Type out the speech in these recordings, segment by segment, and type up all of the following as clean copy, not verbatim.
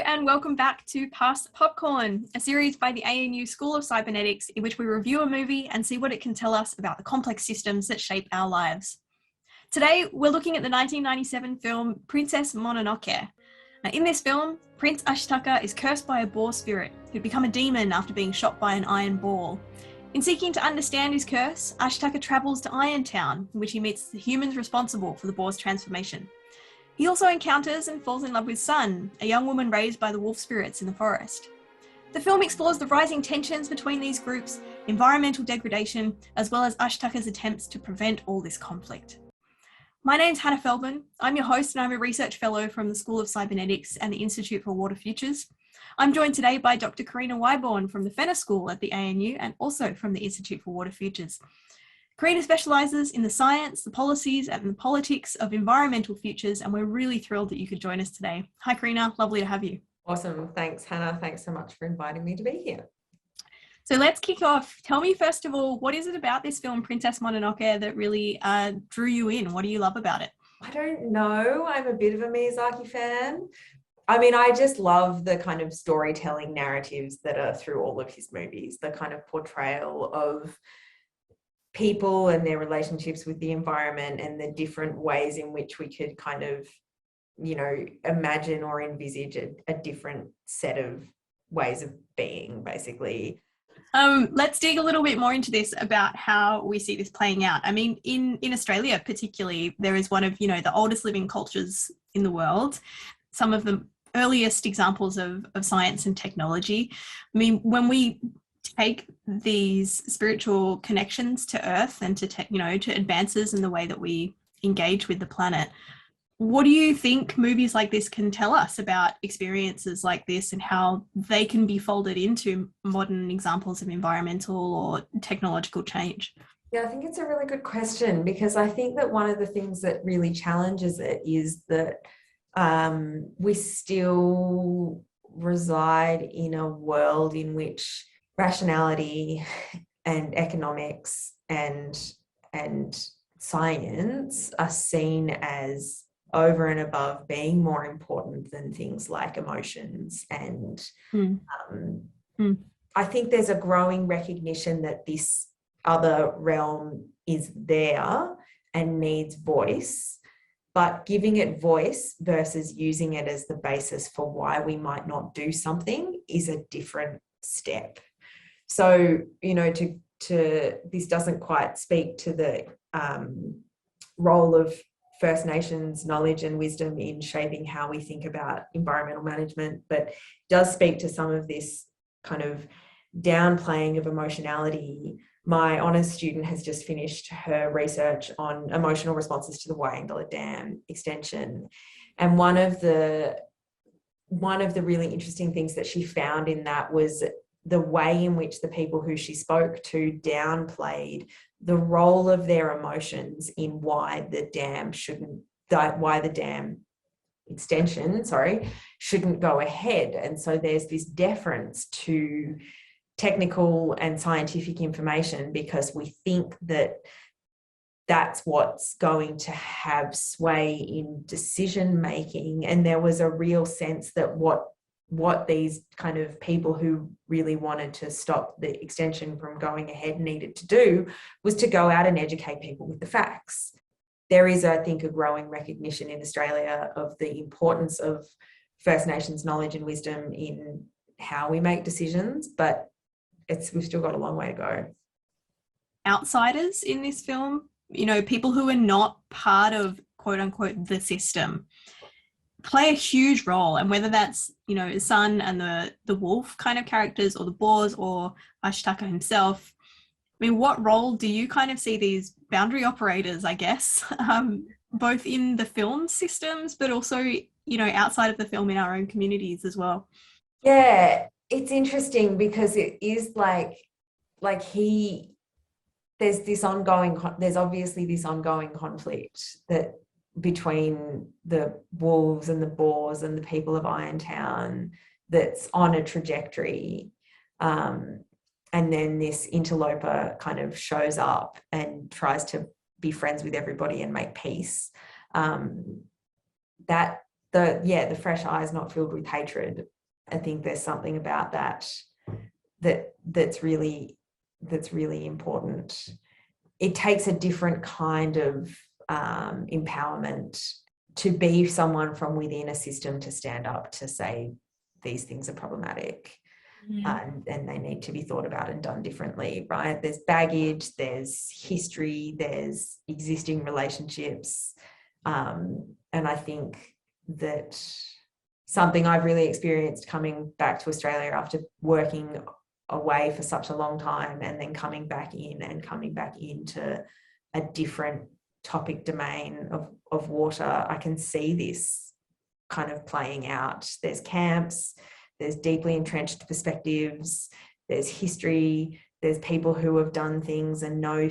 and welcome back to Pass the Popcorn, a series by the ANU School of Cybernetics in which we review a movie and see what it can tell us about the complex systems that shape our lives. Today, we're looking at the 1997 film Princess Mononoke. Now, in this film, Prince Ashitaka is cursed by a boar spirit who'd become a demon after being shot by an iron ball. In seeking to understand his curse, Ashitaka travels to Irontown, in which he meets the humans responsible for the boar's transformation. He also encounters and falls in love with Sun, a young woman raised by the wolf spirits in the forest. The film explores the rising tensions between these groups, environmental degradation, as well as Ashitaka's attempts to prevent all this conflict. My name's Hannah Feldman. I'm your host and I'm a research fellow from the School of Cybernetics and the Institute for Water Futures. I'm joined today by Dr. Karina Wyborn from the Fenner School at the ANU and also from the Institute for Water Futures. Karina specialises in the science, the policies and the politics of environmental futures, and we're really thrilled that you could join us today. Hi Karina, lovely to have you. Awesome, thanks Hannah, thanks so much for inviting me to be here. So let's kick off. Tell me first of all, what is it about this film Princess Mononoke that really drew you in? What do you love about it? I don't know, I'm a bit of a Miyazaki fan. I mean, I just love the kind of storytelling narratives that are through all of his movies, the kind of portrayal of people and their relationships with the environment and the different ways in which we could kind of, you know, imagine or envisage a different set of ways of being, basically. Let's dig a little bit more into this about how we see this playing out. I mean, in Australia particularly, there is one of, the oldest living cultures in the world, some of the earliest examples of science and technology. I mean, when we take these spiritual connections to Earth and to advances in the way that we engage with the planet, what do you think movies like this can tell us about experiences like this and how they can be folded into modern examples of environmental or technological change? Yeah, I think it's a really good question, because I think that one of the things that really challenges it is that we still reside in a world in which rationality and economics and science are seen as over and above being more important than things like emotions. And I think there's a growing recognition that this other realm is there and needs voice, but giving it voice versus using it as the basis for why we might not do something is a different step. So, this doesn't quite speak to the role of First Nations knowledge and wisdom in shaping how we think about environmental management, but does speak to some of this kind of downplaying of emotionality. My honours student has just finished her research on emotional responses to the Wyangala Dam extension. And one of the really interesting things that she found in that was the way in which the people who she spoke to downplayed the role of their emotions in why the dam extension, shouldn't go ahead. And so there's this deference to technical and scientific information because we think that that's what's going to have sway in decision making. And there was a real sense that what these kind of people who really wanted to stop the extension from going ahead needed to do was to go out and educate people with the facts. There is, I think, a growing recognition in Australia of the importance of First Nations knowledge and wisdom in how we make decisions, but we've still got a long way to go. Outsiders in this film, people who are not part of quote unquote the system, play a huge role, and whether that's Sun and the wolf kind of characters or the boars or Ashitaka himself. I mean, what role do you kind of see these boundary operators, I guess, both in the film systems but also outside of the film in our own communities as well? Yeah, it's interesting because it is there's obviously this ongoing conflict that between the wolves and the boars and the people of Irontown that's on a trajectory. And then this interloper kind of shows up and tries to be friends with everybody and make peace. That the fresh eyes not filled with hatred. I think there's something about that's really important. It takes a different kind of empowerment to be someone from within a system to stand up to say these things are problematic. And they need to be thought about and done differently, right? There's baggage, there's history, there's existing relationships. And I think that something I've really experienced coming back to Australia after working away for such a long time and then coming back into a different topic domain of water, I can see this kind of playing out. There's camps, there's deeply entrenched perspectives, there's history, there's people who have done things and know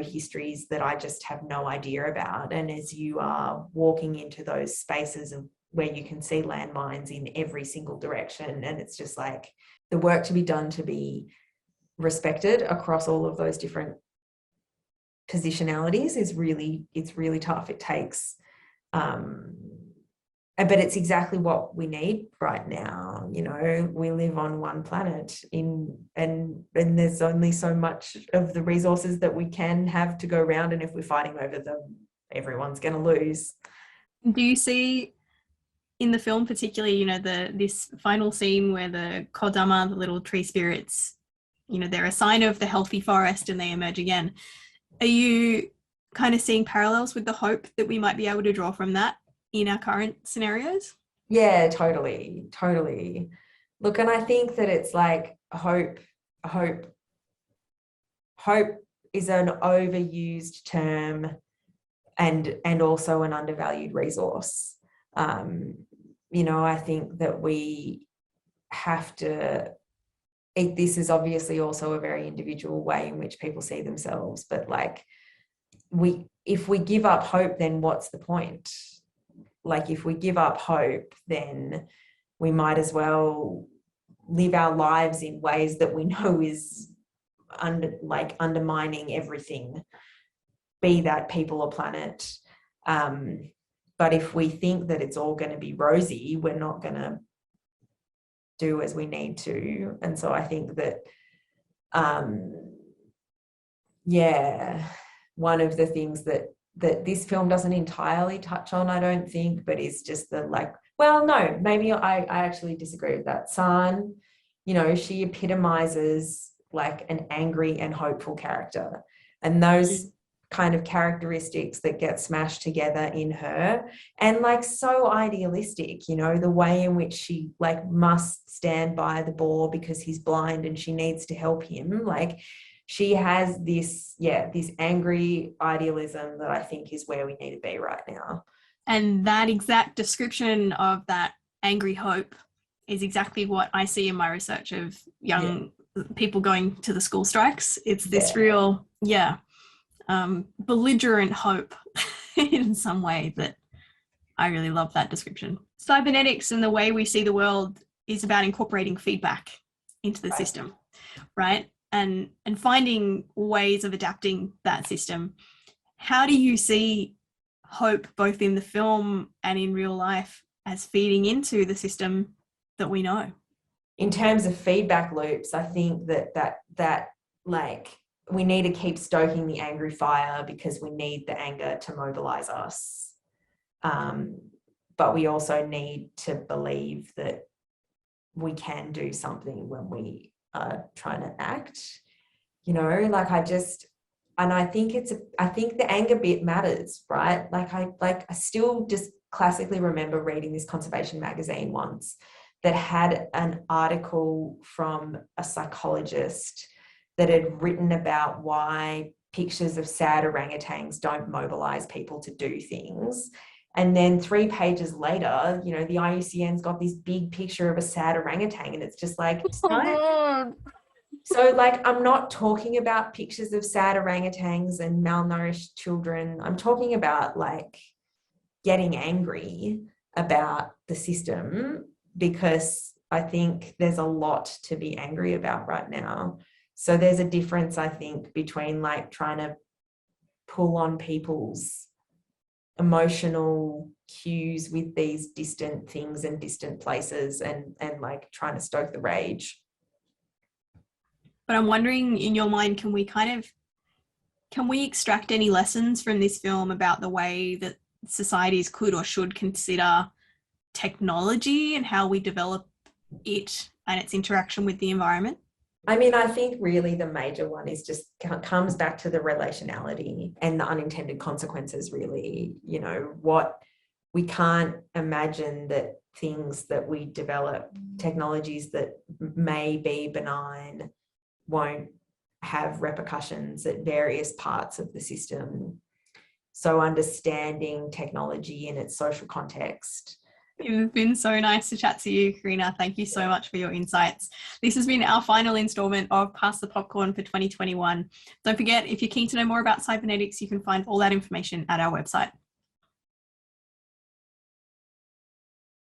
histories that I just have no idea about. And as you are walking into those spaces of where you can see landmines in every single direction, and it's just like the work to be done to be respected across all of those different positionalities it's really tough. It takes but it's exactly what we need right now. You know, we live on one planet and there's only so much of the resources that we can have to go around, and if we're fighting over them, everyone's going to lose. Do you see in the film particularly, you know, this final scene where the Kodama, the little tree spirits, you know, they're a sign of the healthy forest and they emerge again. Are you kind of seeing parallels with the hope that we might be able to draw from that in our current scenarios? Yeah, totally. Look, and I think that it's like hope is an overused term and also an undervalued resource. You know, I think that we have to, this is obviously also a very individual way in which people see themselves, but like if we give up hope, then what's the point? Like if we give up hope, then we might as well live our lives in ways that we know is undermining everything, be that people or planet. But if we think that it's all going to be rosy, we're not going to do as we need to. And so I think that, one of the things that this film doesn't entirely touch on, I don't think, but is just the like, well, no, maybe I actually disagree with that. San, you know, she epitomizes like an angry and hopeful character. And those kind of characteristics that get smashed together in her, and like so idealistic, you know, the way in which she like must stand by the boar because he's blind and she needs to help him. Like she has this angry idealism that I think is where we need to be right now. And that exact description of that angry hope is exactly what I see in my research of young people going to the school strikes. It's this real, belligerent hope in some way that I really love that description. Cybernetics and the way we see the world is about incorporating feedback into the system, right? And finding ways of adapting that system. How do you see hope both in the film and in real life as feeding into the system that we know? In terms of feedback loops, I think that like we need to keep stoking the angry fire because we need the anger to mobilize us. But we also need to believe that we can do something when we are trying to act, you know, like I think the anger bit matters, right? I still just classically remember reading this conservation magazine once that had an article from a psychologist that had written about why pictures of sad orangutans don't mobilize people to do things. And then 3 pages later, you know, the IUCN's got this big picture of a sad orangutan, and it's just like, so like, I'm not talking about pictures of sad orangutans and malnourished children. I'm talking about like getting angry about the system, because I think there's a lot to be angry about right now. So there's a difference, I think, between like trying to pull on people's emotional cues with these distant things and distant places, and like trying to stoke the rage. But I'm wondering, in your mind, can we extract any lessons from this film about the way that societies could or should consider technology and how we develop it and its interaction with the environment? I mean, I think really the major one is just comes back to the relationality and the unintended consequences, really. You know, what we can't imagine that things that we develop, technologies that may be benign, won't have repercussions at various parts of the system. So understanding technology in its social context. It's been so nice to chat to you, Karina. Thank you so much for your insights. This has been our final installment of Pass the Popcorn for 2021. Don't forget, if you're keen to know more about cybernetics, you can find all that information at our website.